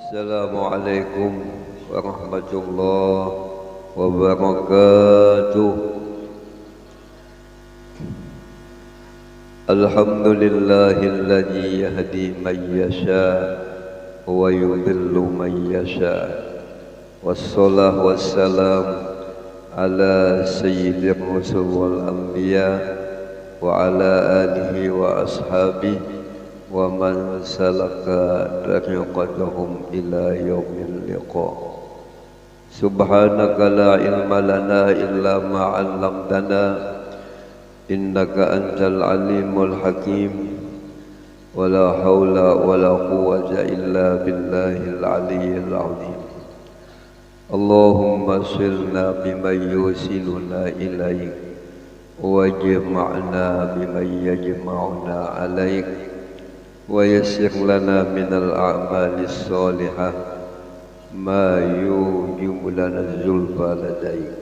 Assalamualaikum warahmatullahi wabarakatuh. Alhamdulillahilladzi yahdi man yasha wa yudhillu man yasha. Wassalatu wassalam ala sayyidir rusul wal anbiya wa ala alihi wa ashabihi wa man salaka tariqatahum ila yaumil liqa. Subhanaka la ilma lana illa ma 'allamtana innaka antal alimul hakim. Wa la haula wa la quwwata illa billahil aliyyil azim. Allahumma silna bima yusiluna ilaik wajma'na bima yajma'una alaik wa yassir lana minal a'malis salihah ma yujibu lana zulfa ladaik.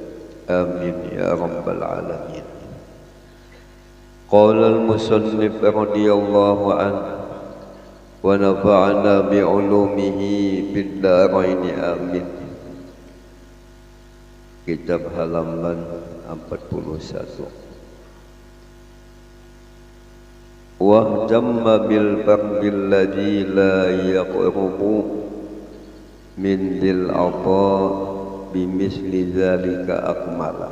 Amin ya rabbal alamin. Qala al-musannif radhiyallahu anhu wa nafa'ana bi'ulumihi fid dharain amin. Kitab halaman 41. Wahtamma bil fardil ladzi la yaqrubu min dil ata bimisli zalika akmala.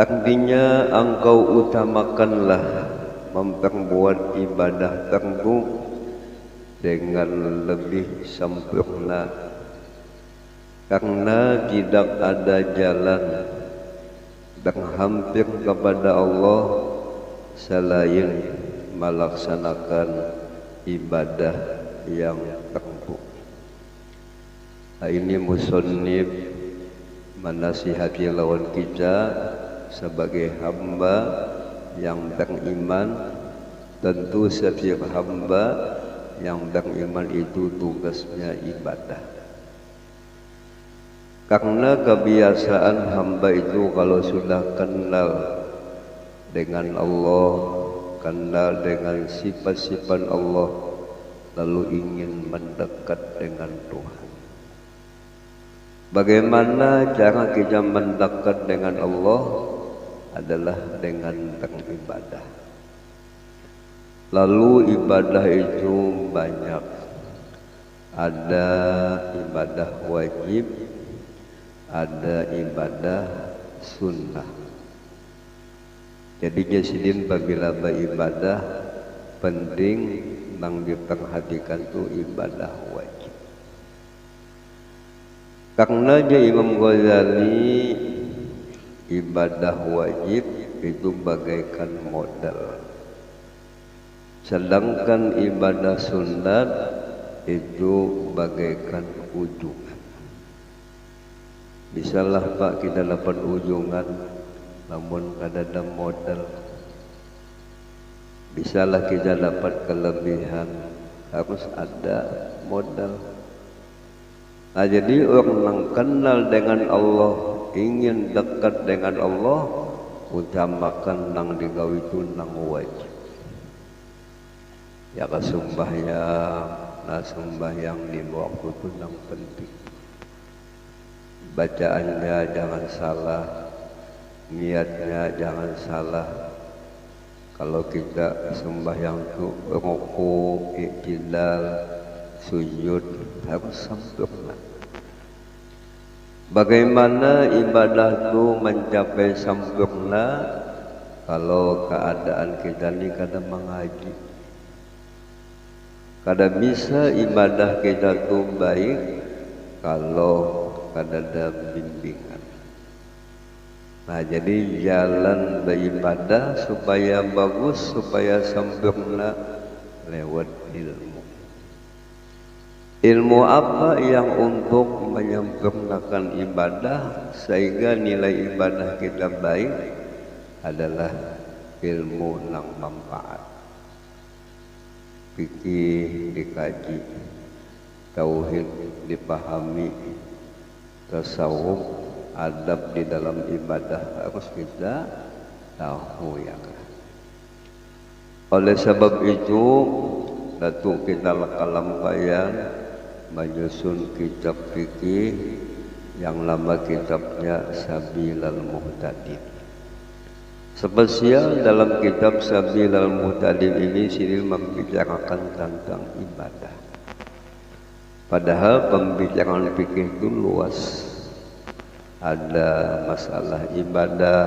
Artinya engkau utamakanlah memperbuat ibadah tertentu dengan lebih sempurna, karena tidak ada jalan berhampir kepada Allah selain melaksanakan ibadah yang tertentu. Ini musannif menasihati lawan kita sebagai hamba yang beriman. Tentu setiap hamba yang beriman itu tugasnya ibadah, karena kebiasaan hamba itu kalau sudah kenal dengan Allah, kenal dengan sifat-sifat Allah, lalu ingin mendekat dengan Tuhan. Bagaimana cara kita mendekat dengan Allah? Adalah dengan beribadah. Lalu ibadah itu banyak. Ada ibadah wajib, ada ibadah sunnah. Jadi jasidin apabila beribadah penting yang diperhatikan itu ibadah wajib. Karena Imam Ghazali ibadah wajib itu bagaikan modal, sedangkan ibadah sunat itu bagaikan ujungan. Bisalah Pak kita dapat ujungan namun ada modal. Bisalah kita dapat kelebihan, harus ada modal. Nah, jadi orang yang kenal dengan Allah, ingin dekat dengan Allah, utamakan nang digawe itu nang wajib. Ya sembahyang di waktu itu nang penting. Bacaannya jangan salah, niatnya jangan salah. Kalau kita sembahyang itu ruku, i'tidal, sujud harus sempurna. Bagaimana ibadah itu mencapai sempurna? Kalau keadaan kita ini kadang mengaji, kadang bisa ibadah kita itu baik kalau kadang ada bimbingan. Nah, jadi jalan beribadah supaya bagus, supaya sempurna lewat ilmu. Ilmu apa yang untuk menyempurnakan ibadah sehingga nilai ibadah kita baik? Adalah ilmu yang manfaat. Fikih dikaji, tauhid dipahami, tasawuf, adab di dalam ibadah harus kita tahu ya kan. Oleh sebab itu Datuk kita Kalam Bayan menyusun kitab fikih yang nama kitabnya Sabilal Muhtadin. Spesial dalam kitab Sabilal Muhtadin ini sini membicarakan tentang ibadah. Padahal pembicaraan fikih itu luas. Ada masalah ibadah,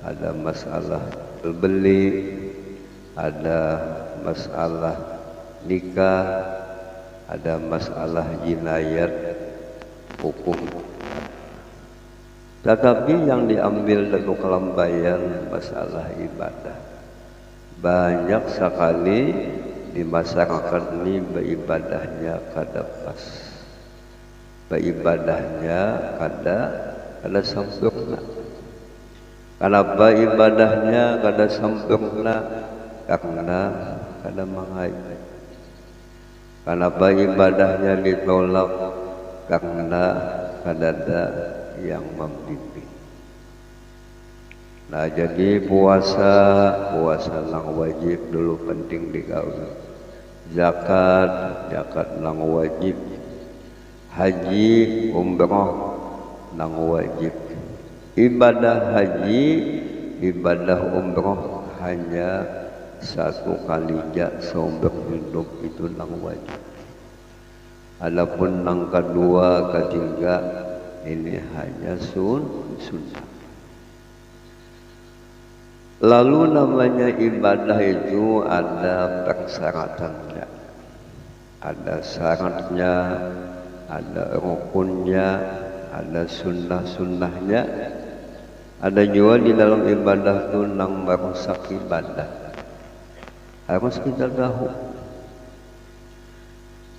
ada masalah beli, ada masalah nikah, ada masalah jinayat, hukum. Tetapi yang diambil dari Kalam Bayan masalah ibadah. Banyak sekali di masyarakat ini beribadahnya kada pas, beribadahnya kada sempurna. Kenapa ibadahnya kada sempurna? Karena kada mengaji. Kenapa ibadahnya ditolak? Karena kada ada yang membimbing. Nah, jadi puasa nang wajib dulu penting digawe. Zakat nang wajib. Haji, umrah nang wajib. Ibadah haji, ibadah umrah hanya satu kalinya seumur hidup, itu nang wajib. Adapun nang kedua, ketiga ini hanya sunnah. Lalu namanya ibadah itu ada persyaratannya, ada syaratnya, ada rukunnya, ada sunnah-sunnahnya. Ada juga di dalam ibadah itu nang merusak ibadah. Harus kita tahu.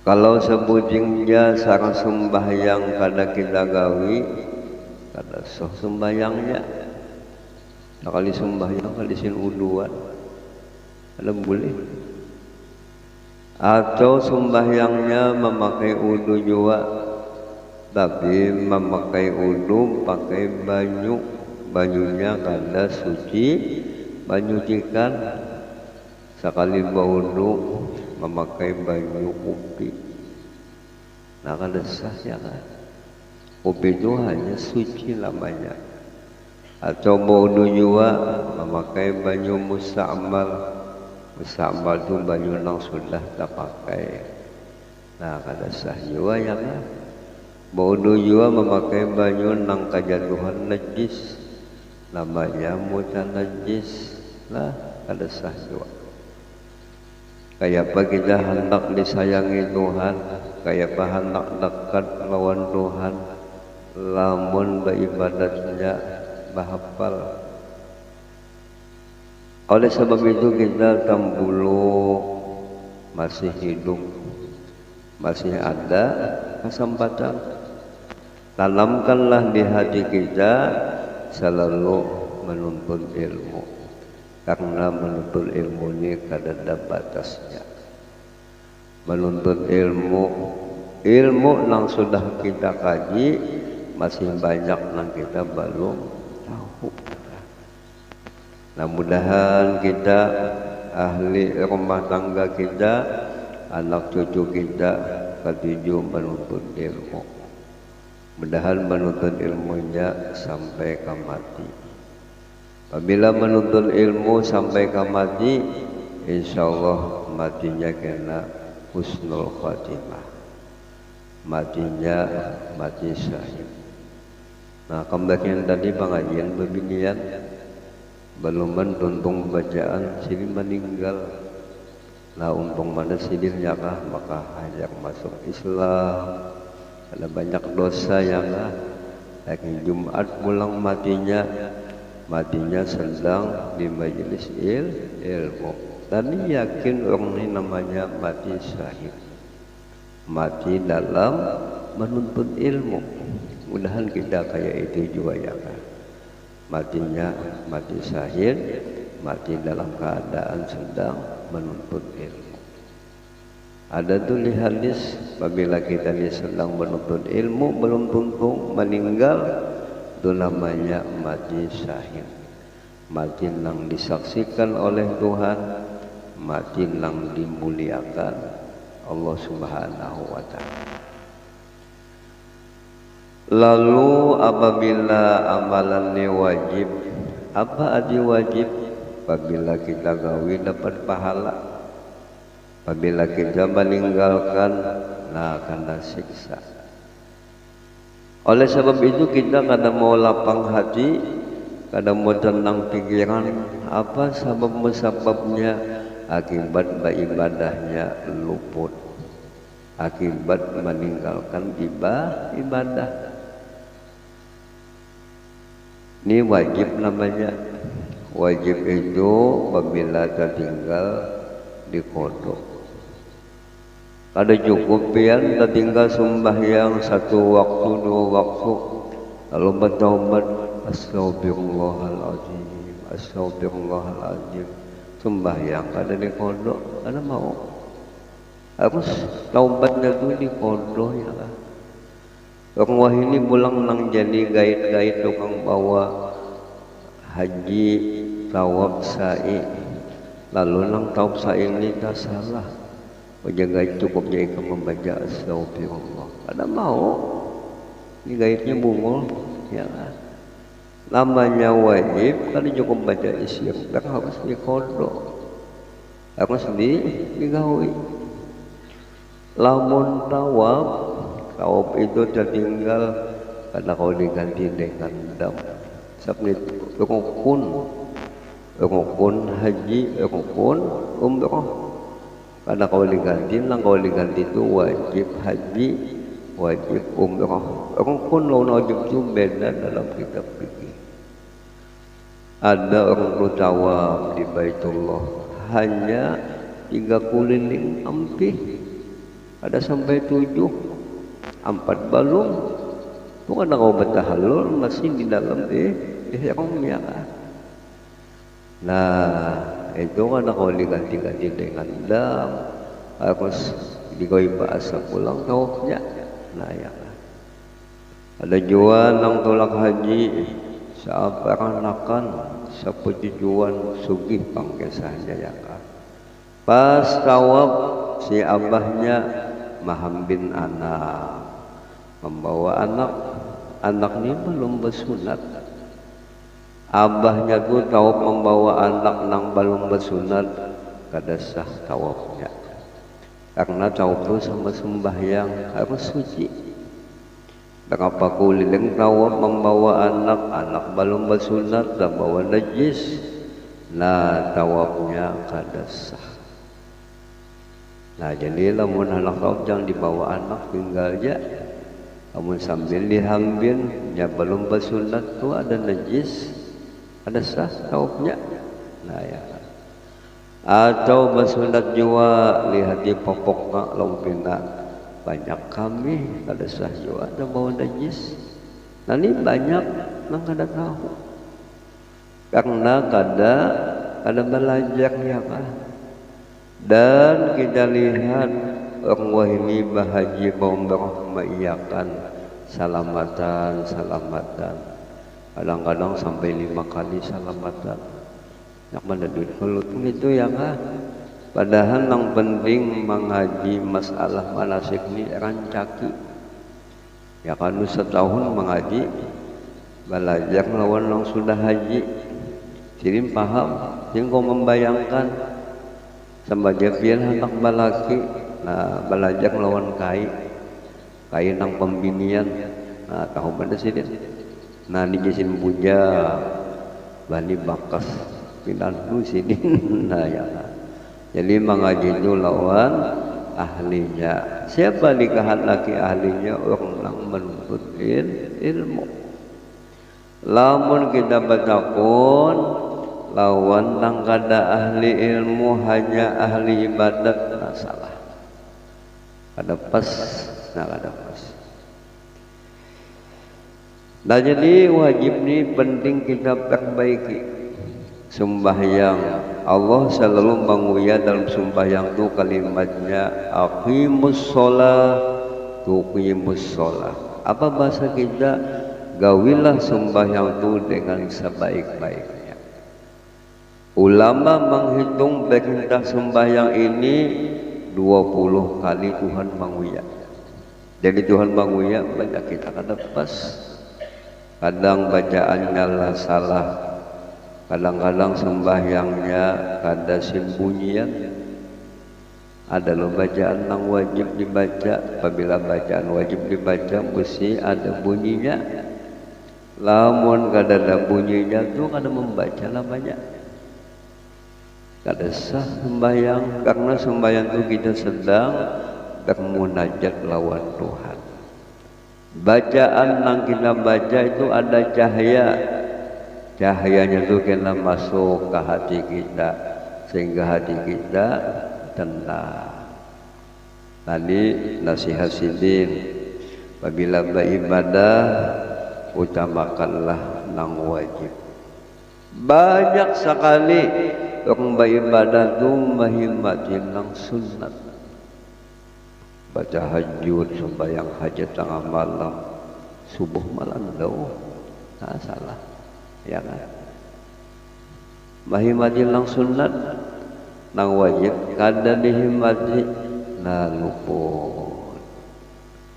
Kalau sebujingnya sarang sembahyang kada kita gawi, kada sah sembahyangnya. Nah, kali sembahyang kali sin uduan, ada boleh. Atau sembahyangnya memakai udu juga, tapi memakai udu pakai banyunya kada suci, banyucikan. Sekali baudu memakai banyu upi, nah kada sah ya kan. Upi itu hanya suci namanya. Atau baudu juga memakai banyu musta'mal. Musta'mal itu banyu yang sudah tak pakai, nah kada sah juga ya kan. Baudu juga memakai banyu yang kejatuhan najis, namanya mutanajis, nah kada sah juga. Kayak apa kita hendak disayangi Tuhan, kayak apa hendak dekat lawan Tuhan, lamun beribadatnya bahapal. Oleh sebab itu kita tambulu masih hidup, masih ada kesempatan. Tanamkanlah di hati kita selalu menuntut ilmu. Karena menuntut ilmu ini kada ada batasnya. Menuntut ilmu yang sudah kita kaji masih banyak yang kita belum tahu. Nah, mudahan kita, ahli rumah tangga kita, anak cucu kita ketujuh menuntut ilmu. Mudahan menuntut ilmunya sampai ke mati. Apabila menuntut ilmu sampai ke mati, insyaallah matinya kena husnul khatimah. Matinya mati syahid. Nah, kembali tadi pengajian beginian, belum mentuntung bacaan sini meninggal. Nah, untung mana sidilnya kah, maka hajak masuk Islam. Ada banyak dosa yang lagi Jumat pulang matinya sedang di majelis ilmu. Dan yakin orang ini namanya mati syahid, mati dalam menuntut ilmu. Mudahan kita kayak itu juga ya kan. Matinya mati syahid, mati dalam keadaan sedang menuntut ilmu. Ada tuh di hadis, apabila kita sedang menuntut ilmu belum tuntung meninggal, itu namanya mati syahid. Mati yang disaksikan oleh Tuhan, mati lang dimuliakan Allah Subhanahu wa Ta'ala. Lalu apabila amalannya wajib, apa arti wajib? Apabila kita gawi dapat pahala, apabila kita meninggalkan nah kena siksa. Oleh sebab itu kita kadang mau lapang hati, kadang mau tenang pikiran. Apa sebabnya? Akibat ibadahnya luput, akibat meninggalkan ibadah. Ini wajib namanya. Wajib itu apabila tertinggal di kodok. Ada cukup pian tertinggal sembahyang 1 waktu 2 waktu, lalu bertaubat, astagfirullahaladzim, astagfirullahaladzim, sembahyang kada di kodok, ada mau harus taubatnya tuh di kodok ya kan. Orang wah ini pulang nang jadi gait-gait tukang bawa haji tawaf sa'i, lalu nang tawaf sa'i ini tak salah, penjaga cukup jadi membaca astagfirullah. Ada mau ini gaitnya bungul ya kan. Namanya wajib kan cukup baca istighfar, harus dikodok, harus digawi. Lamun tawaf itu tertinggal karena kau diganti dengan dam. Sabni rukun haji, rukun umroh. Karena kau diganti, itu wajib haji, wajib umroh. Rukun lawan wajib itu beda dalam kitab fikih. Ada orang tawaf di Baitullah hanya 3 keliling ampih, ada sampai 7, 4 balung. Itu kan kau bertahalul masih di dalam ihramnya. Nah itu kan kau diganti-ganti dengan dam, harus digawi bahasa pulang tawafnya. Nah ya ada jual nang tolak haji seakan-akan sepertujuan sugih pangkesahnya ya kan. Pas tawaf si abahnya mahambin anak, membawa anak ini belum bersunat. Abahnya tuh tawaf membawa anak nang belum bersunat, kada sah tawafnya. Karena tawaf itu sama sembahyang harus suci. Berapa keliling tawaf membawa anak belum bersunat dan bawa najis, nah tawafnya kada sah. Nah jadi lamun anak tawaf jangan dibawa anak tinggal aja. Namun sambil dihambin ya belum bersunat tuh ada najis, ada sah tawafnya. Nah ya. Atau bersunat jua lihat di popokna lompina banyak kami kada sah jua ada bawa najis. Nah ini banyak nang kada tahu. Karena kada belajar ya kan. Dan kita lihat orang wahini bahaji umrah mengiyakan salamatan. Kadang-kadang sampai 5 kali salamatan. Yang mana duit kelut itu ya kan. Padahal yang penting mengaji masalah manasik ini rancaki. Ya kan setahun mengaji, belajar lawan yang sudah haji. Jadi paham, jadi kau membayangkan sebagai pian anak balaki, nah belajar lawan kai nang pembinian, nah tahu pada sini, nah dijisin puja, bani bakas pinan lu sini, nah ya, jadi mengaji itu lawan ahlinya. Siapa dikahat laki ahlinya? Orang yang menuntut ilmu. Lamun kita bertakun lawan nang kada ahli ilmu, hanya ahli ibadat, nah salah. Kada pas, nah kada pas. Nah jadi wajib ni penting kita perbaiki. Sembahyang Allah selalu menguya dalam sembahyang itu kalimatnya aqimus sholah tuqimus sholah. Apa bahasa kita? Gawilah sembahyang itu dengan sebaik-baiknya. Ulama menghitung perintah sembahyang ini 20 kali Tuhan manguya. Jadi Tuhan manguya banyak kita kada pas. Kadang bacaannya lah salah, kadang-kadang sembahyangnya kada simbunyian. Ada lo bacaan yang wajib dibaca. Apabila bacaan wajib dibaca mesti ada bunyinya. Lamun kada ada bunyinya tuh kada membaca namanya. Kada sah sembahyang, karena sembahyang itu kita sedang bermunajat lawan Tuhan. Bacaan yang kita baca itu ada cahaya. Cahayanya itu kena masuk ke hati kita sehingga hati kita tenang. Tadi nasihat sidin, apabila beribadah utamakanlah nang wajib. Banyak sekali orang beribadah itu menghormatin nang sunat. Baca hajud, sembahyang hajat tengah malam, subuh malam dah, tak salah, ya kan? Menghormatin nang sunat, nang wajib, kada dihormati, nah luput.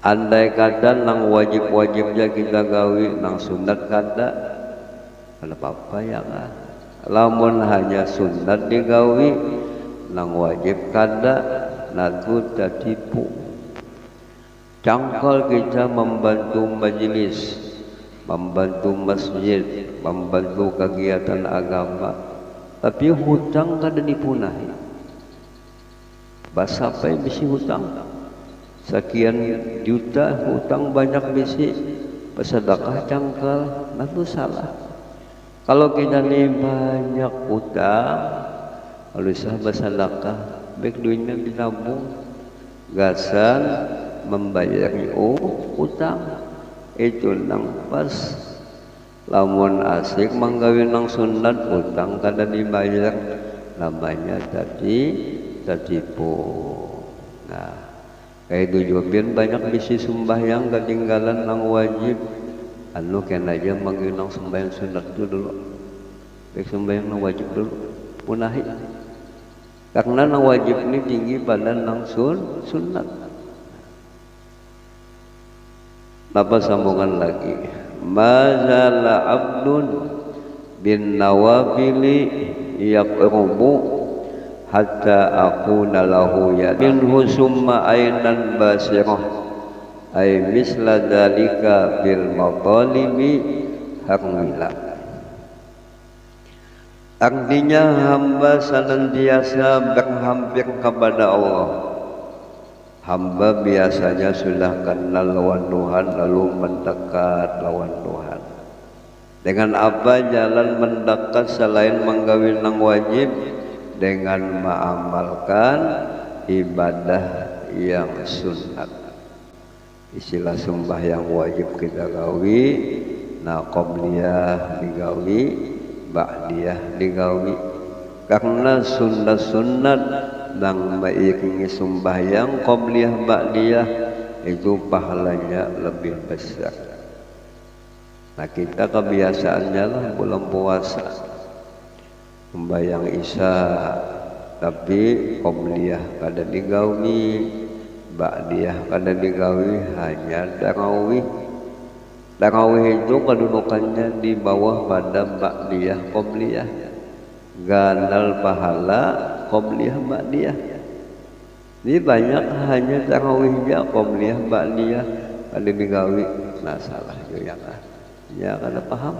Andai kata nang wajib-wajibnya kita gawi, nang sunat kada apa-apa ya kan? Lamun hanya sunat digawi, nang wajib kada, naku tertipu. Cangkal kita membantu majelis, membantu masjid, membantu kegiatan agama, tapi hutang kada dipunahi. Basapai bisi hutang, sekian juta hutang banyak bisi, bersedekah cangkal, itu salah. Kalau kita ni banyak hutang, kalau sah bersedekah, baik duitnya ditabung, gasan membayar hutang itu nang pas. Lamun asik manggawi nang sunat hutang kada dibayar, namanya tadi tertipu. Nah, kayak itu juga banyak bisi sembahyang ketinggalan nang wajib. Anu kena aja manggil nang sembahyang sunat itu dulu, baik sembahyang nang wajib dulu punahi. Karena nang wajib ini tinggi pada nang sunat. Napa sambungan lagi? Mazala abdun bin nawafili yaqrubu hatta akuna lahu minhu summa ainan basirah ay misla dalika bil matalibi hakmila. Artinya hamba senantiasa berhampir kepada Allah. Hamba biasanya sudah kenal lawan Tuhan lalu mendekat lawan Tuhan. Dengan apa jalan mendekat selain menggawi nang wajib? Dengan mengamalkan ibadah yang sunat. Istilah sembahyang wajib kita gawi, nah qobliyah digawi, ba'diyah digawi. Karena sunat-sunat nang mairingi sembahyang qobliyah ba'diyah itu pahalanya lebih besar. Nah kita kebiasaannya lah bulan puasa sembahyang isya tapi qobliyah kada digawi, ba'diyah kada digawi, hanya tarawih. Tarawih itu kedudukannya di bawah pada ba'diyah qobliyah, ganal pahala qobliyah ba'diyah. Ini banyak hanya tarawihnya qobliyah ba'diyah kada digawi. Nah salah juga kan? Ya kada paham?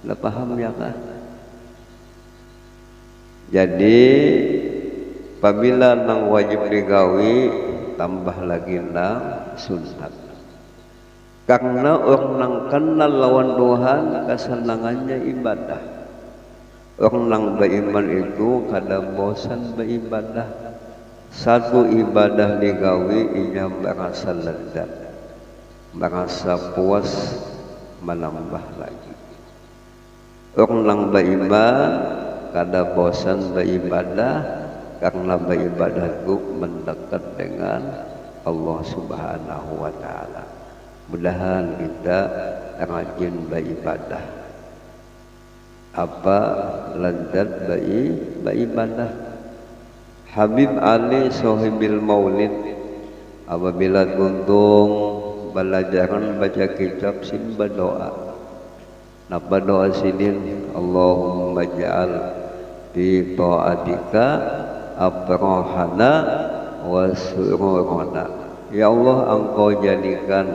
Kada paham ya kan? Jadi apabila nang wajib digawi tambah lagi nang sunat. Karena orang nang kenal lawan Tuhan kesenangannya ibadah. Orang nang beriman itu kada bosan beribadah. Satu ibadah digawi ia merasa lezat, merasa puas, menambah lagi. Orang nang beriman kada bosan beribadah karena beribadah itu mendekat dengan Allah Subhanahu wa taala. Mudahan kita rajin beribadah. apa ladzat beribadah. Habib Ali Sohibil Maulid apabila tuntung belajaran baca kitab sin berdoa. Napa doa sinin? Allahumma ja'al fi ta'atika afrahana wa sururana. Ya Allah, engkau jadikan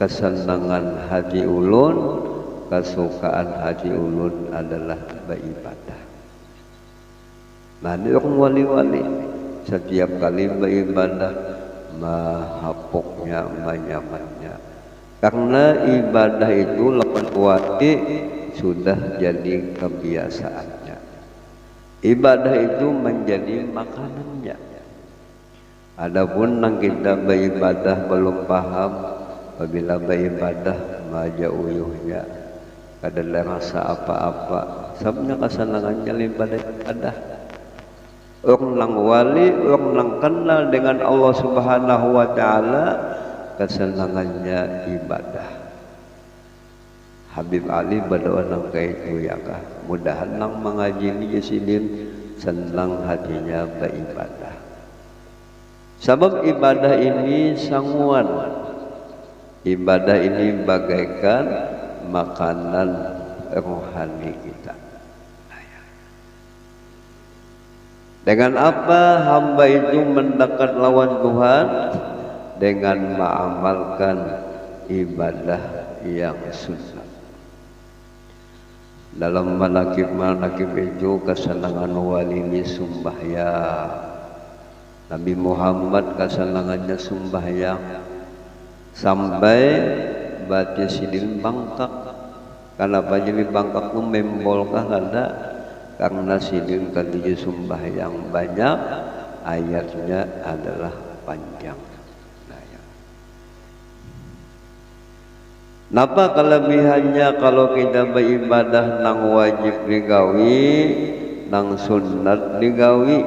kesenangan hati ulun, kesukaan hati ulun adalah beribadah. Nah, ini orang wali-wali setiap kali beribadah mahapoknya, manyamannya. Karena ibadah itu lapan wati sudah jadi kebiasaannya. Ibadah itu menjadi makanannya. Adapun nang kita beribadah belum paham, apabila beribadah maja uyuhnya, kadang rasa apa-apa, sebenarnya kesenangannya ibadah. Orang nang wali, orang nang kenal dengan Allah Subhanahu wa Ta'ala, kesenangannya ibadah. Habib Ali berdoa nang kayak itu ya kah, mudahan nang mengaji ni sidin senang hatinya beribadah. Sebab ibadah ini sanguan, ibadah ini bagaikan makanan rohani kita. Dengan apa hamba itu mendekat lawan Tuhan? Dengan mengamalkan ibadah yang sunnah. Dalam manakib itu kesenangan wali ini sembahyang. Nabi Muhammad kesenangannya sembahyang sampai baca sidin bangkak. Kenapa jadi bangkak itu membolkah kada? Karena sidin ketujuh sembahyang banyak, ayatnya adalah panjang. Napa kelebihannya kalau kita beribadah nang wajib digawi, nang sunat digawi?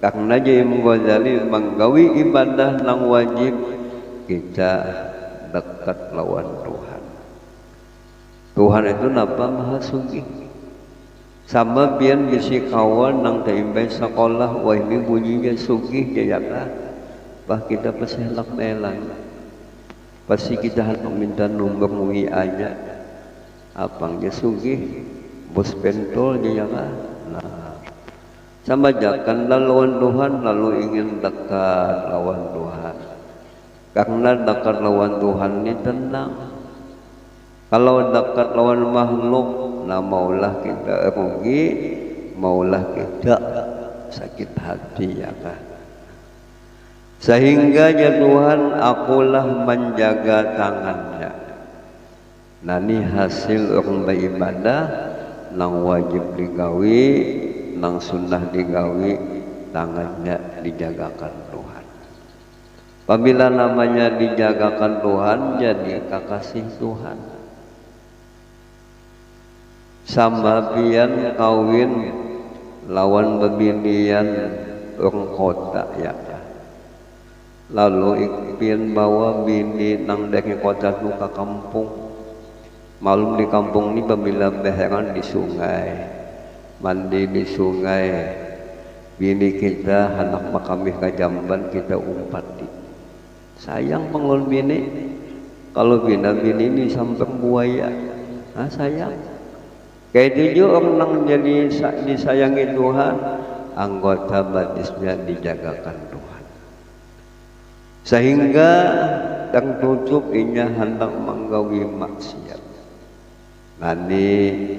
Karena Imam Ghazali menggawi ibadah nang wajib, kita dekat lawan Tuhan. Tuhan itu napa maha sugih. Sama bian bisi kawan nang taimbay sekolah, wah ini bunyinya sugih jayaka. Bah kita paselak melang. Pasti kita hendak minta nomor WA-nya. Apangnya sugih, bos pentol jayaka. Nah, sama jakan lawan Tuhan lalu ingin dekat lawan Tuhan. Karena dekat lawan Tuhan ini tenang. Kalau dekat lawan makhluk, nah maulah kita rugi, maulah kita sakit hati ya kan. Sehingga ya Tuhan, akulah menjaga tangannya. Nah ini hasil orang beribadah, nang wajib digawi, nang sunnah digawi, tangannya dijagakan Tuhan. Apabila namanya dijagakan Tuhan, jadi kekasih Tuhan. Sama pian kawin lawan bebinian orang kota ya. Lalu pian bawa bini nang dari kota tu ke kampung. Malum di kampung ni apabila beheran di sungai, mandi di sungai, bini kita anak makamih ke jamban kita umpati. Sayang pengelon bini, kalau bina bini ini sampai buaya, nah sayang. Kayak itu orang nang jadi disayangi Tuhan, anggota batisnya dijagakan Tuhan. Sehingga dan tutup inya hendak menggawi maksiat. Nanti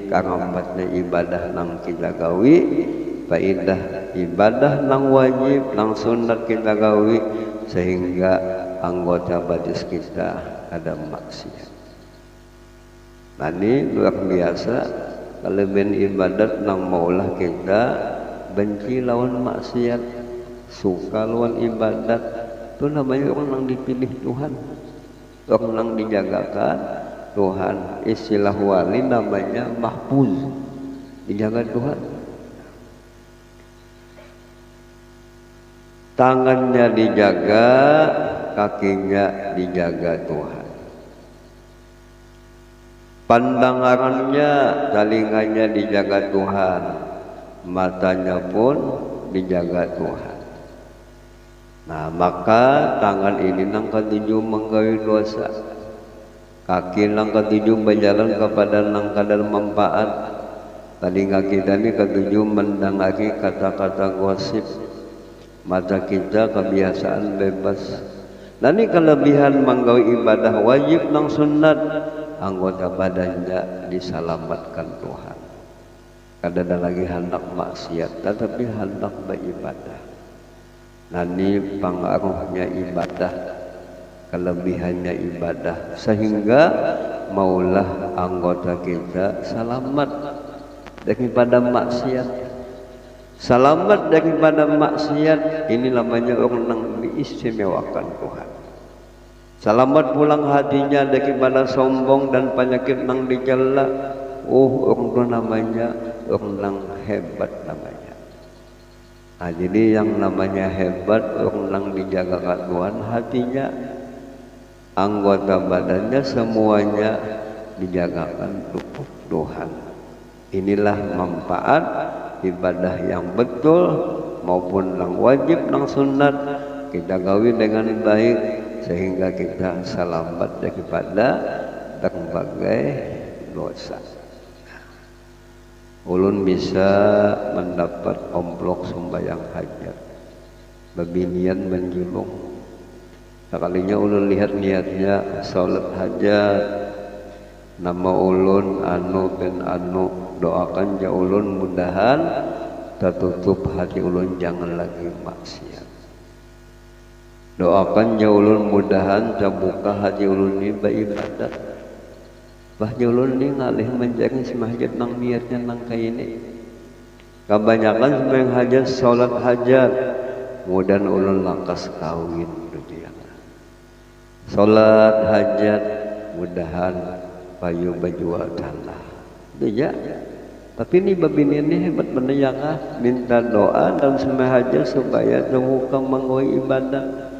karambatnya ibadah nang kita gawi, faidah ibadah nang wajib, nang sunat kita gawi, sehingga anggota batis kita ada maksiat. Nanti luar biasa. Kelebihan ibadat nang maulah kita benci lawan maksiat, suka lawan ibadat, itu namanya orang nang dipilih Tuhan, orang nang dijagakan Tuhan. Istilah wali namanya mahfuz, dijaga Tuhan. Tangannya dijaga, kakinya dijaga Tuhan. pandangannya, telingannya dijaga Tuhan, matanya pun dijaga Tuhan. Nah, maka tangan ini nang ketujuh menggawi dosa, kaki nang ketujuh berjalan kepada nang kadar manfaat, telinga kita ini ketujuh mendengarkan kata-kata gosip, mata kita kebiasaan bebas. Nah, ini kelebihan menggawi ibadah wajib nang sunat, anggota badannya diselamatkan Tuhan. Kada ada lagi hendak maksiat, tetapi hendak beribadah. Nah, ini pengaruhnya ibadah, kelebihannya ibadah, sehingga maulah anggota kita selamat daripada maksiat. Selamat daripada maksiat, ini namanya orang yang diistimewakan Tuhan. Selamat pulang hatinya daripada sombong dan penyakit yang dicela. Orang itu namanya orang yang hebat namanya. Nah, jadi yang namanya hebat, orang yang dijaga Tuhan hatinya, anggota badannya semuanya dijagakan Tuhan. Inilah manfaat ibadah yang betul maupun yang wajib, yang sunat, kita gawi dengan baik sehingga kita selamat daripada berbagai dosa. Ulun bisa mendapat omplok sembahyang hajat, babinian menjulung. Sekalinya ulun lihat niatnya salat hajat, nama ulun anu ben anu, doakan ja ulun mudahan tertutup hati ulun jangan lagi maksiat. Doakan ja ulun mudahan terbuka hati ulun ini beribadat. Bah ulun ni ngalih menjadi semahajat nang niatnya nang kayak ini. Kebanyakan sembahyang hajat, salat hajat, mudahan ulun langkas kawin dunia. Salat hajat, mudahan payu baju tanah. Itu ya. Tapi ini babini ini hebat bener ya kah? Minta doa dalam sembahyang hajat supaya terbuka menggawi ibadah,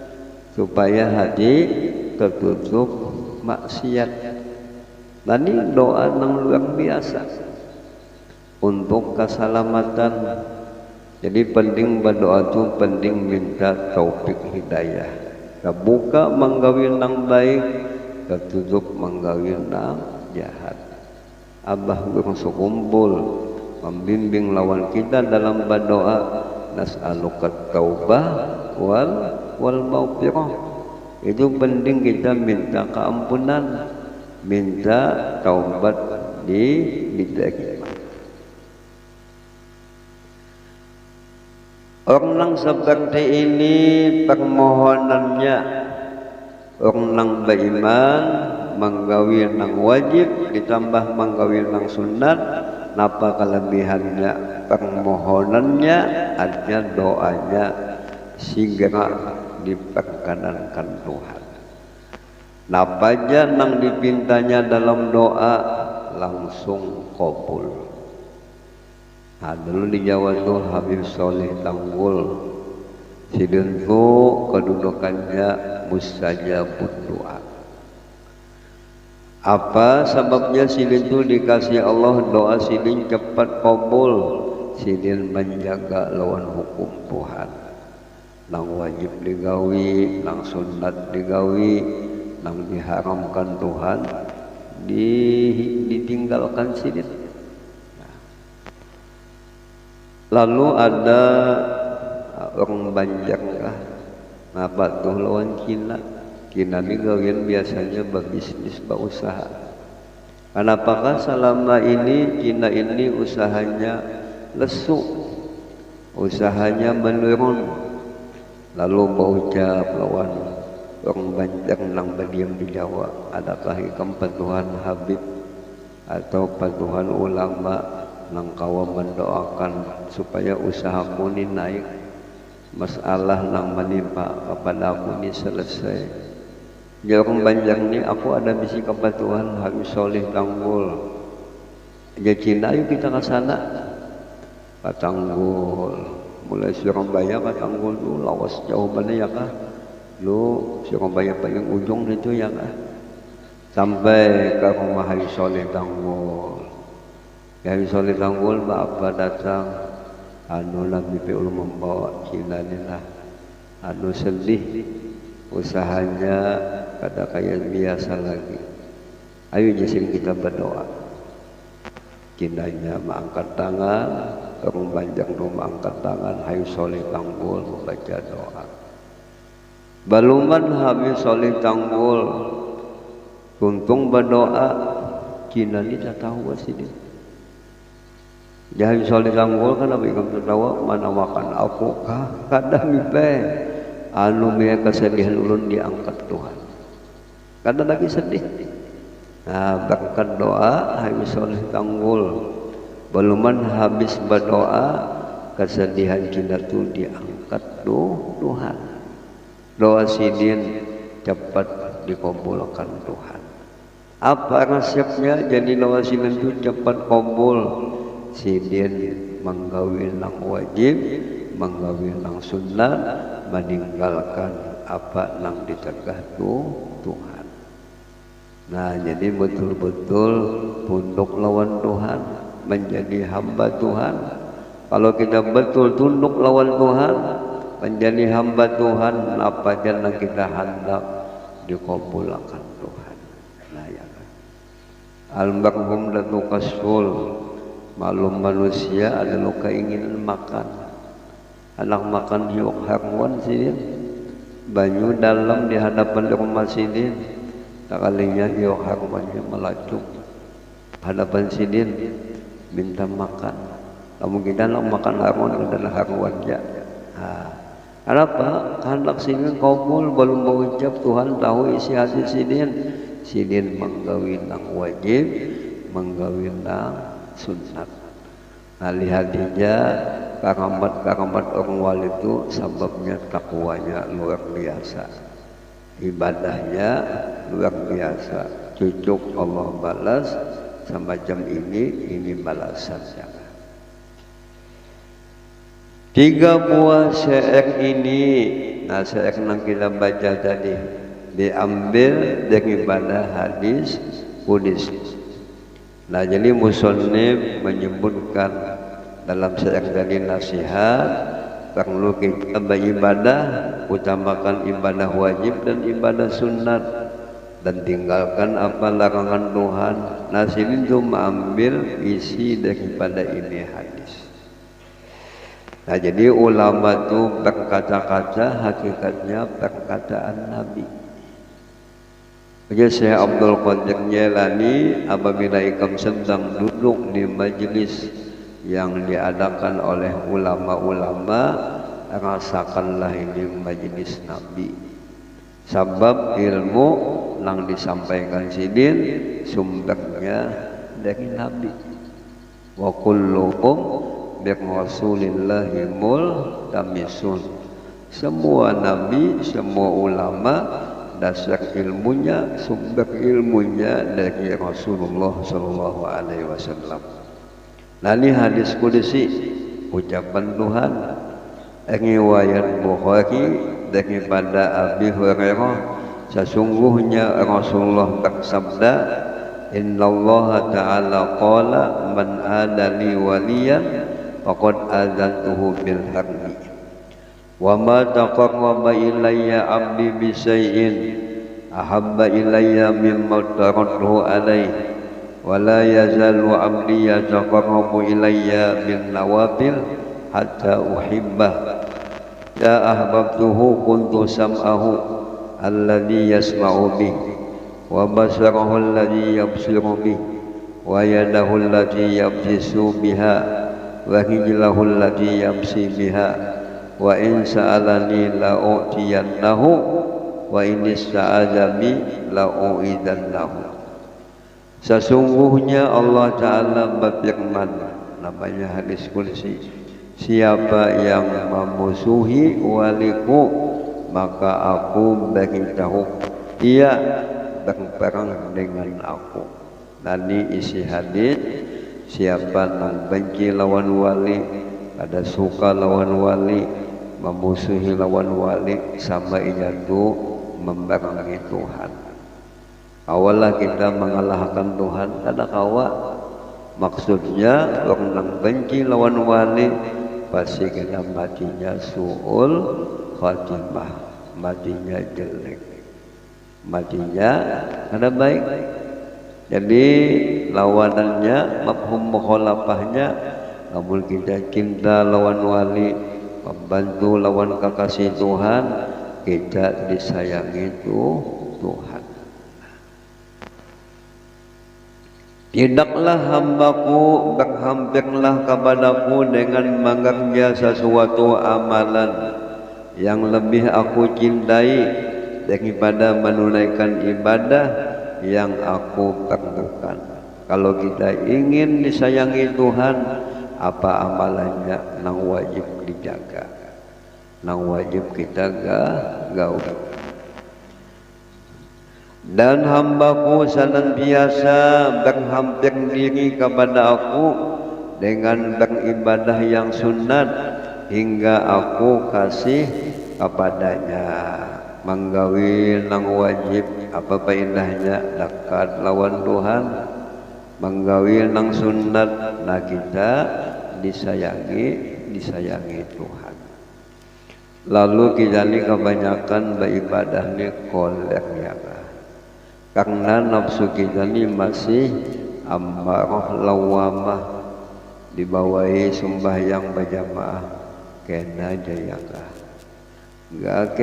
supaya hati tertutup maksiat. Dan ini doa yang luar biasa untuk keselamatan. Jadi penting berdoa itu penting minta taufik hidayah. Terbuka menggawi nang baik, tertutup menggawi nang jahat. Abah guru sekumpul membimbing lawan kita dalam berdoa, nas'aluka taubah wal maghfirah. Itu penting kita minta keampunan, minta taubat diterima. Orang yang seperti ini permohonannya, orang yang beriman menggawi nang wajib ditambah menggawi nang sunat, napa kelebihannya? Permohonannya artinya doanya segera diperkenankan Tuhan. Napa aja nang dipintanya dalam doa langsung kabul. Nah, dulu di Jawa tuh Habib Soleh Tanggul, sidin tuh kedudukannya mustajabud doa. Apa sebabnya sidin tuh dikasih Allah doa sidin cepat kabul? Sidin menjaga lawan hukum Tuhan. Nang wajib digawi, nang sunat digawi, nang diharamkan Tuhan ditinggalkan sidin. Lalu ada orang Banjar kah? Ngapa tuh lawan Cina? Cina ini gawian biasanya berbisnis, berusaha. Kenapakah selama ini Cina ini usahanya lesu, usahanya menurun? Lalu berucap lawan orang Banjar nang berdiam di Jawa, adakah ikam Tuhan Habib atau Tuhan ulama nang kawa mendoakan supaya usahaku ini naik, masalah nang menimpa kepada aku ini selesai. Ya orang Banjar ini aku ada misi kepada Tuhan Habib Soleh Tanggul. Ya Cina yuk kita ke sana. Ke Tanggul, mulai Surabaya ke Tanggul dulu, lawas jauh mana ya kah? Lu Surabaya paling ujung itu ya kah? sampai ke rumah Haji Soleh Tanggul. Haji Soleh Tanggul apa datang, anu Nabi Piul membawa Cinanilah, anu sedih, usahanya kada kayak biasa lagi. Ayo jisim kita berdoa. Cinanya mengangkat tangan, orang banjang rumah angkat tangan, Haji Soleh Tanggul membaca doa. Baluman habis Soleh Tanggul kuntung berdoa, Cina ni tak tahu sini. Jadi Soleh Tanggul kan apa yang tertawa mana makan aku kah kada mipe anu mia kesedihan ulun diangkat Tuhan. Kada lagi sedih. Nah, berkat doa habis Soleh Tanggul. Baluman habis berdoa kesedihan Cina tu diangkat Tuhan. Doa sidin cepat dikabulkan Tuhan. Apa resepnya jadi doa sidin itu cepat kabul? Sidin menggawin nang wajib, menggawin nang sunnah, meninggalkan apa nang dicegah Tuhan. Nah, jadi betul-betul tunduk lawan Tuhan, menjadi hamba Tuhan. Kalau kita betul tunduk lawan Tuhan, menjadi hamba Tuhan, apa yang kita hendak dikabulkan Tuhan. Nah, ya kan. Al-marhum Datuk Kasful, malum manusia adalah keinginan makan. Anak makan hiuk harwan sidin, banyu dalam di hadapan rumah sidin, tak kalinya hiuk harwannya melacuk. Hadapan sidin minta makan. Namun kita nak makan harwan adalah harwan ya. Kenapa? Karena sidin kabul belum mengucap Tuhan tahu isi hati sidin. Sidin menggawin nang wajib, menggawin nang sunat. Nah, lihat aja karamat orang wali itu sebabnya takwanya luar biasa, ibadahnya luar biasa. Cucuk Allah balas semacam ini balasannya. 3 buah syair ini, nah syair yang kita baca tadi diambil daripada hadis Qudsi. Nah, jadi musannif menyebutkan dalam syair tadi nasihat perlu kita beribadah, utamakan ibadah wajib dan ibadah sunat, dan tinggalkan apa larangan Tuhan. Nah, sini itu mengambil isi daripada ini hadis. Nah, jadi ulama itu berkata-kata hakikatnya perkataan Nabi. Jadi Syekh Abdul Qadir Jailani apabila ikam sedang duduk di majlis yang diadakan oleh ulama-ulama, rasakanlah ini majlis Nabi. Sebab ilmu yang disampaikan sidin sumbernya dari Nabi. Wa kullukum bi rasulillahi multamisun. Semua nabi, semua ulama dasar ilmunya, sumber ilmunya dari Rasulullah sallallahu alaihi wasallam. Nah, ini hadis Qudsi, ucapan Tuhan. Riwayat Bukhari daripada Abi Hurairah, sesungguhnya Rasulullah bersabda, innallaha ta'ala qala man adali waliyan faqad azantuhu bil harbi wa ma taqarraba ilayya 'abdi bi syai'in ahabba ilayya mimma taradtuhu alayhi wa la yazalu 'abdi yataqarrabu ilayya bin nawafil hatta uhibbah. Ya ahbabtuhu kuntu sam'ahu alladhi yasma'u bih wa basarahu alladhi yabsiru bih wa yadahu allati yabtisu biha wa rijlahu allati yamsi biha wa in sa'alani la u'tiyannahu wa in ista'adha bi la u'idannahu. Sesungguhnya Allah Ta'ala berfirman, namanya hadis Qudsi, siapa yang memusuhi waliku maka aku beritahu dia berperang dengan aku. Nanti isi hadis, siapa yang benci lawan wali, ada suka lawan wali, memusuhi lawan wali, sama itu memberangi Tuhan. Awalah kita mengalahkan Tuhan kada kawa. Maksudnya orang yang benci lawan wali pasti kena matinya su'ul khatimah, matinya jelek, matinya kada baik. Jadi lawanannya, mafhum mukhalafahnya, namun kita cinta lawan wali, membantu lawan kekasih Tuhan, kita disayangi Tuhan. Tidaklah hambaku berhampirlah kepadaku dengan mengerja sesuatu amalan yang lebih aku cintai daripada menunaikan ibadah yang aku perlukan. Kalau kita ingin disayangi Tuhan, apa amalannya nang wajib dijaga, nang wajib kita gaul. Dan hambaku senantiasa berhampir diri kepada aku dengan beribadah yang sunat hingga aku kasih kepadanya. Menggawi nang wajib apa indahnya dekat lawan Tuhan, menggawi nang sunat nah kita disayangi Tuhan. Lalu kita ni kebanyakan beribadah ni kolek ya. Karena nafsu kita ni masih ammarah lawamah, dibawahi sembahyang berjamaah kena jayakah? Enggak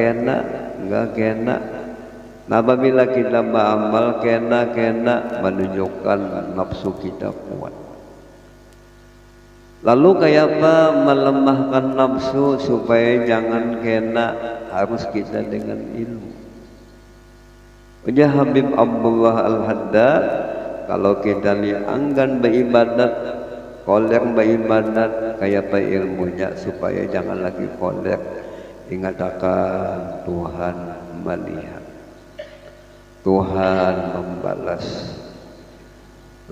kena. Nah, apabila kita beramal kena menunjukkan nafsu kita kuat. Lalu kayak apa melemahkan nafsu supaya jangan kena? Harus kita dengan ilmu. Ujar Habib Abdullah Al-Haddad, kalau kita ni anggan beribadat, kolek beribadat, kayak apa ilmunya supaya jangan lagi kolek. Ingat akan Tuhan melihat, Tuhan membalas.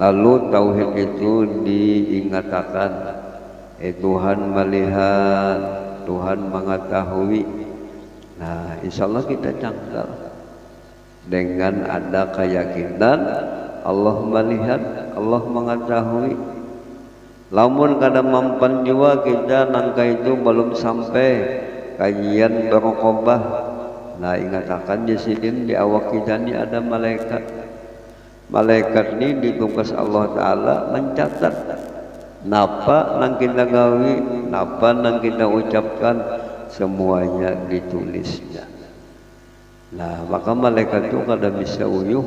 Lalu tauhid itu diingatkan, Tuhan melihat, Tuhan mengetahui. Nah, insya Allah kita cangkal dengan ada keyakinan Allah melihat, Allah mengetahui. Lamun kada mampan jiwa kita nangka itu belum sampai kajian berokobah. Nah, ingatkan di sini di awak kita ini ada malaikat. Malaikat ini ditugas Allah Ta'ala mencatat napa nang kita gawi, napa nang kita ucapkan, semuanya ditulisnya. Nah, maka malaikat itu kada bisa uyuh,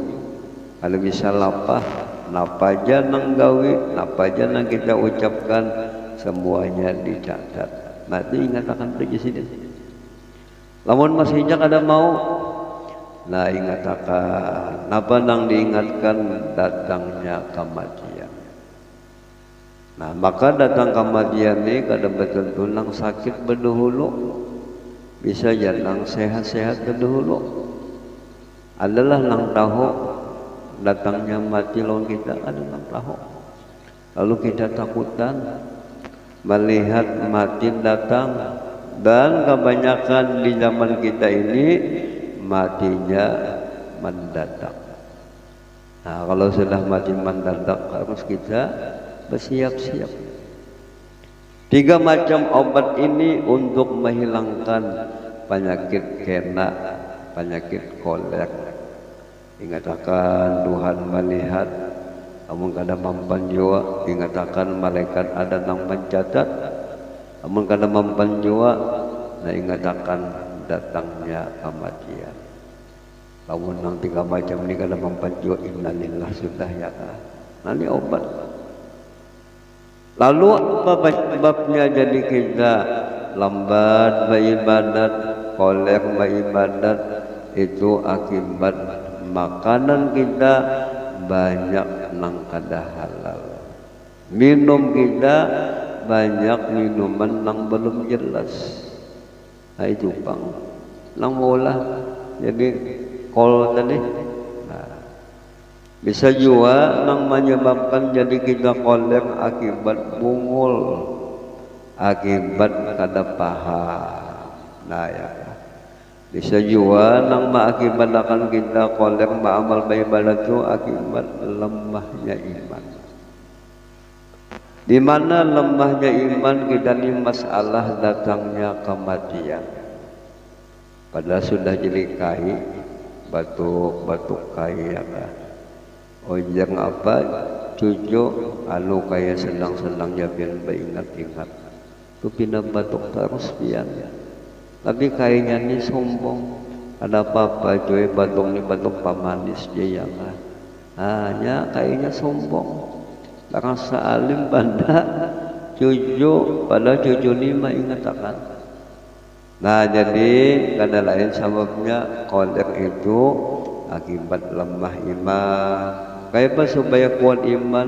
kada bisa lapah, napa aja nang gawi, napa aja nang kita ucapkan, semuanya dicatat. Nanti ingatkan pergi sini. Lamun masih kada mau, nah ingatkan, napa nang diingatkan datangnya kematian. Nah, maka datang kematian ini kada betul-betul nang sakit berdahulu. Bisa jangan sehat-sehat dahulu. Adalah nang tahu datangnya mati lawan kita, ada nang tahu. Lalu kita takutan melihat mati datang, dan kebanyakan di zaman kita ini matinya mendadak. Nah, kalau sudah mati mendadak harus kita bersiap-siap. 3 macam obat ini untuk menghilangkan penyakit kena, penyakit kolek. Ingatkan Tuhan melihat, namun kada mampan jua. Ingatkan malaikat ada nang mencatat, namun kada mampan jua. Nah, ingatkan datangnya kematian. Namun nang 3 macam ini kada mampan jua, innalillah sudah ya. Nah, ini obat. Lalu apa sebabnya jadi kita lambat beribadat, kolek beribadat? Itu akibat makanan kita banyak nang kada halal, minum kita banyak minuman nang belum jelas. Nah, itu bang nang mola jadi kol tadi. Bisa juga nang menyebabkan jadi kita kolek akibat bungul, akibat kada paham. Nah, ya. bisa jua nang mengakibatkan kita kolek beramal ibadah itu akibat lemahnya iman. Di mana lemahnya iman kita ini masalah datangnya kematian. Padahal sudah jadi kai, batu kai apa? Ojek apa? Cucu anu kayak senang-senangnya biar beringat-ingat. Itu pindah batuk terus biar. Tapi kayaknya ini sombong. Ada apa-apa cuy batuk ini batuk pamanis dia ya kan. Hanya kayaknya sombong. Rasa alim pada cucu pada cucu ini mah ingat akan. Nah jadi kada lain sebabnya kolek itu akibat lemah iman. Kayak apa supaya kuat iman?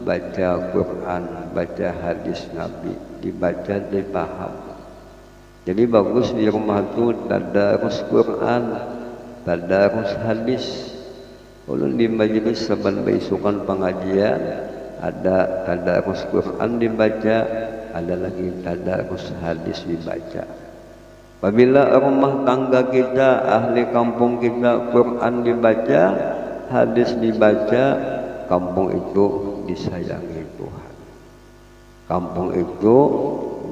Baca Quran, baca hadis Nabi, dibaca dipaham. Jadi bagus di rumah itu tadarus Quran, tadarus hadis. Kalau di majelis saban beisukan pengajian ada tadarus Quran dibaca, ada lagi tadarus hadis dibaca. Apabila rumah tangga kita, ahli kampung kita Quran dibaca, hadis dibaca, kampung itu disayangi Tuhan. Kampung itu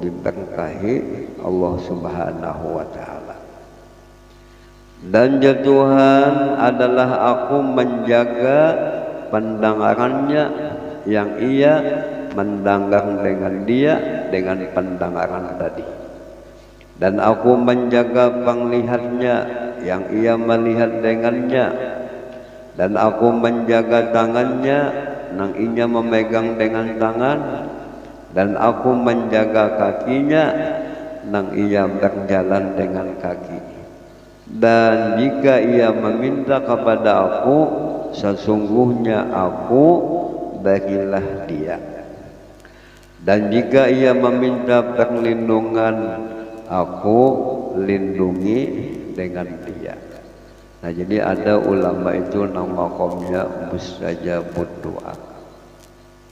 diberkahi Allah Subhanahu wa ta'ala. Dan ya Tuhan adalah aku menjaga pandangannya yang ia mendangang dengan dia dengan pandangan tadi. Dan aku menjaga penglihatnya yang ia melihat dengannya. Dan aku menjaga tangannya yang ia memegang dengan tangan. Dan aku menjaga kakinya nang ia berjalan dengan kaki. Dan jika ia meminta kepada aku, sesungguhnya aku berilah dia. Dan jika ia meminta perlindungan, aku lindungi dengan dia. Nah jadi ada ulama itu nang makomnya mustajabud doa.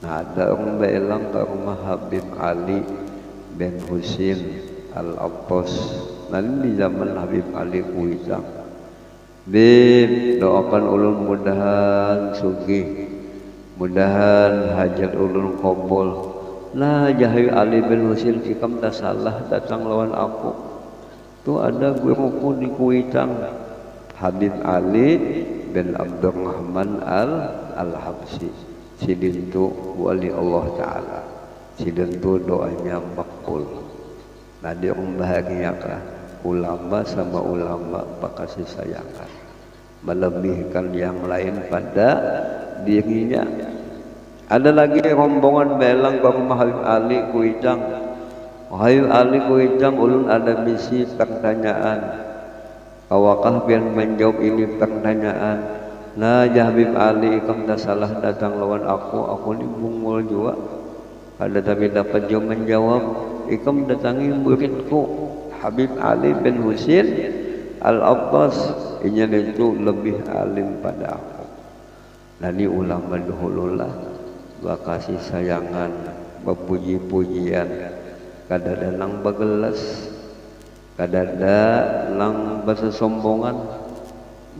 Nah ada orang bilang ke rumah Habib Ali bin Husin Al-Abbas. Nanti di zaman Habib Ali Kuitang, Bib doakan ulun mudahan sugih, mudahan hajat ulun kabul. Nah Habib Ali bin Husin ikam tak salah datang lawan aku. Tu ada guruku di Kuitang, Habib Ali bin Abdurrahman Al-Habsi. Sidin tu wali Allah Ta'ala. Sidin tu doanya makbul. Nah dia membahagiakan ulama sama ulama pakasih sayangan, melebihkan yang lain pada dirinya. Ada lagi rombongan belang ke rumah Habib Ali Kuitang. Habib Ali Kuitang ulun ada misi pertanyaan. Awakah biar menjawab ini pertanyaan. Nah ya Habib Ali ikam tak salah datang lawan aku ni bungul juga. Ada tapi dapat jawab menjawab. Ikam datangi muridku Habib Ali bin Husin Al-Abbas. Inya itu lebih alim pada aku. Nah ini ulama dahululah bakasih sayangan, berpuji-pujian. Kadada nang bagelas, kadada nang bersesombongan.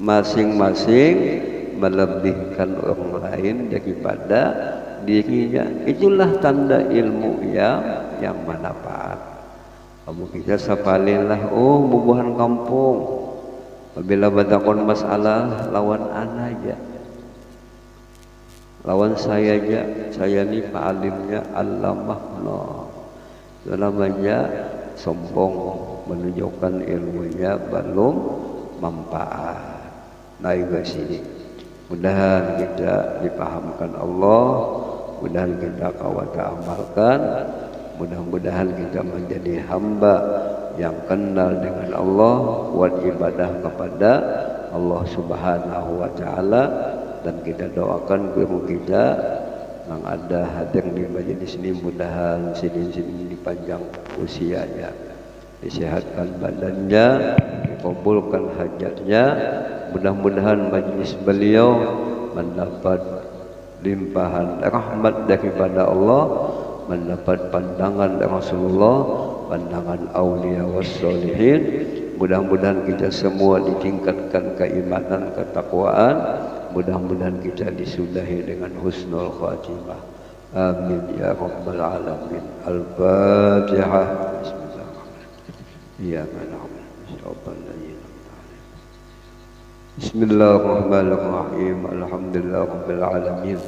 Masing-masing melebihkan orang lain daripada dirinya. Itulah tanda ilmu yang manfaat. Kamu kita sapalilah, oh bubuhan kampung. Apabila batakon masalah lawan aja, lawan saya aja. Saya ni pak alimnya Allamah no. Itu namanya sombong, menunjukkan ilmunya belum manfaat. Nah juga sini. Mudahan kita dipahamkan Allah, mudahan kita kawata amalkan, mudah-mudahan kita menjadi hamba yang kenal dengan Allah, buat ibadah kepada Allah Subhanahu wa Ta'ala. Dan kita doakan guru kita yang ada hadir di majelis ini, mudahan sini dipanjang usianya, disehatkan badannya, dikabulkan hajatnya. Mudah-mudahan majlis beliau mendapat limpahan rahmat daripada Allah, mendapat pandangan Rasulullah, pandangan awliya wassalihin. Mudah-mudahan kita semua ditingkatkan keimanan, ketakwaan. Mudah-mudahan kita disudahi dengan husnul khatimah. Amin ya rabbal alamin. Al-Fatihah. Bismillahirrahmanirrahim. Iyyaka na'budu. Bismillahirrahmanirrahim. Alhamdulillah rabbil alamin.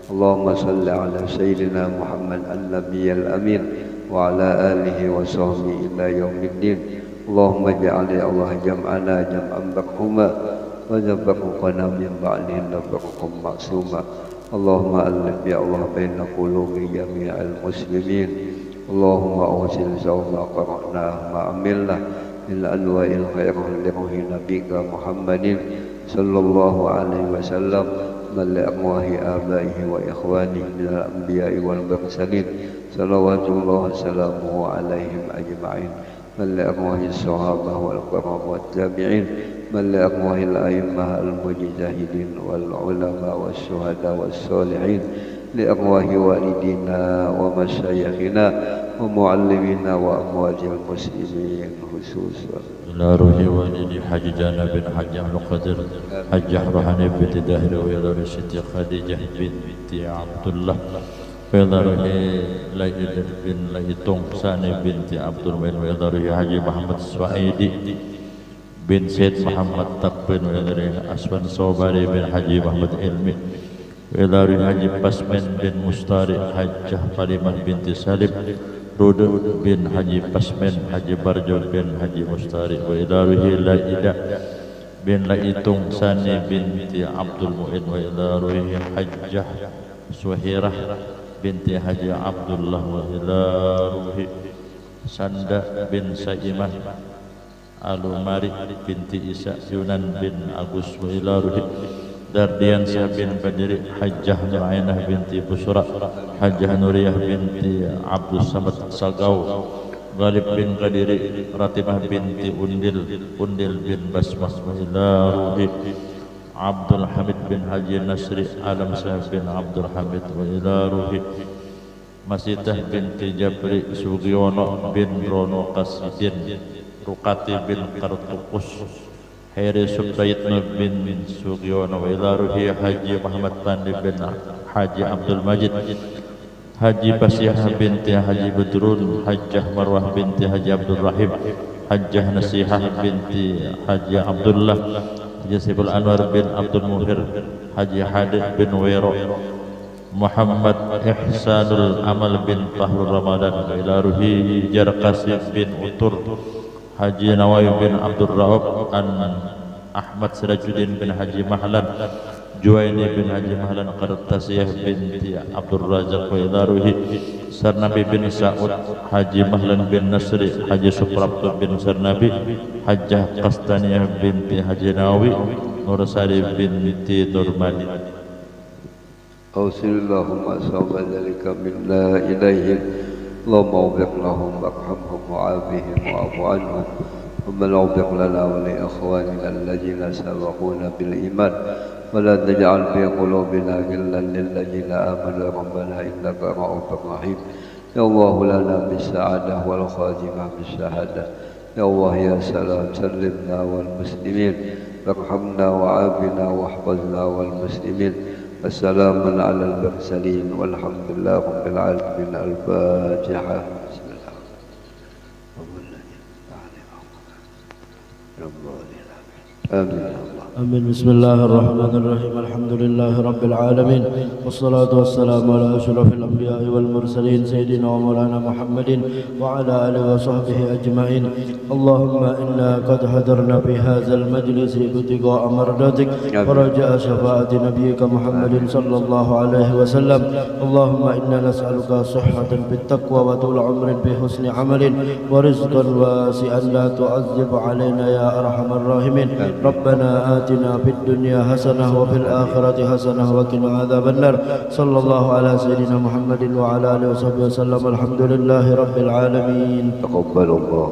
Allahumma salli ala sayyidina Muhammad an-nabiyyil amin wa ala alihi wa sahbihi ila yaumiddin. Allahumma ja'al ya Allah jam'ana jam'an bakhuma wa zabaqana min ba'din nabaqum ma'suma. Allahumma alif ya Allah baina qulubi jami'il muslimin. Allahumma awsil sawma qara'na ma'amilna ila anwa'il khairul liruhi nabika Muhammadin sallallahu alaihi wasallam mali arwahi abaihi wa ikhwanihi minal anbiya'i wal mursalin salawatullah salamuhu alaihim ajma'in mali arwahi sahabah wal qurab wat tabi'in mali arwahi al-a'immah al-mujtahidin wal ulama was syuhada was salihin li arwahi walidina wa masyayikhina wa muallimina wa amwatil muslimin khususan ila ruhi walidi Haji Jana bin Haji Abdul Qadir Haji Rohani binti Dahir wa ila ruhi Siti Khadijah binti Abdullah wa ila ruhi Lail bin Laitung Sani binti Abdul Main wa ila ruhi Haji Muhammad Swaidi bin Said Muhammad Taqbin wa ila ruhi Aswan Sobari bin Haji Muhammad Ilmi wa ila ruhi Haji Pasmen bin Mustari Hajjah Kalimah binti Salim Rudu bin Haji Pasmen Haji Barjo bin Haji Mustari wa ila ruhi Laida bin Laitung Sani binti Abdul Mu'in wa ila ruhi Hajjah Suhairah binti Haji Abdullah wa ila ruhi Sanda bin Saimah Alumari binti Isa Yunan bin Agus wa ila ruhi Dardiansyah bin Badri Hajjah Nu'ainah binti Busra Hajjah Nuriyah binti Abdul Samad Sagau Ghalib bin Qadiri Ratimah binti Undil bin Basmah wa ila ruhi Abdul Hamid bin Haji Nasri Alam Syah bin Abdul Hamid wa ila ruhi Masitah binti Jabri Sugiono bin Rono Qasidin Rukati bin Kartukus Heri Suprayitno bin Sugiono wa ila ruhi Haji Muhammad Pandi bin Haji Abdul Majid Haji Basiah binti Haji Badrun Hajjah Marwah binti Haji Abdul Rahim Hajjah Nasihah binti Haji Abdullah Haji Sibul Anwar bin Abdul Muhir Haji Hadid bin Wero Muhammad Ihsanul Amal bin Tahrul Ramadan wa ila ruhi Jarqasim bin Utur Haji Nawawi bin Abdul Rahab an Ahmad Sirajuddin bin Haji Mahlan Juwaini bin Haji Mahlan Qartasiyah binti Abdul Razak wa ila ruhi Sarnabi bin Sa'ud Haji Mahlan bin Nasri Haji Suprapto bin Sarnabi Hajjah Qastaniyah binti Haji Nawawi Nursari binti Nurmani Ausilillahumma sawfa dhalika minna ilaihim اللهم اغفر لهم وارحمهم وعافهم واعف عنهم ربنا اغفر لنا ولاخواننا الذين سبقونا بالايمان ولا تجعل في قلوبنا غلا للذين امنوا ربنا انك رؤوف رحيم يا الله لنا بالسعاده والخاتمه بالشهاده يا الله يا سلام سلمنا والمسلمين وارحمنا وعافنا واحفظنا والمسلمين السلام على المرسلين والحمد لله رب العالمين الفاتحة بسم الله آمين آمين بسم الله الرحمن الرحيم الحمد لله رب العالمين والصلاة والسلام على أشرف الأنبياء والمرسلين سيدنا ومولانا محمد وعلى آله وصحبه أجمعين اللهم إنا قد حضرنا في هذا المجلس ابتغاء مرضاتك ورجاء شفاعة نبيك محمد صلى الله عليه وسلم اللهم إنا نسألك صحة بالتقوى وطول عمر بحسن عمل ورزقا واسعا لا تعذب علينا يا أرحم الراحمين ربنا آتنا في الدنيا حسنة وفي الآخرة حسنة وقنا عذاب النار صلى الله على سيدنا محمد وعلى آله وصحبه وسلم الحمد لله رب العالمين تقبل الله